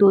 2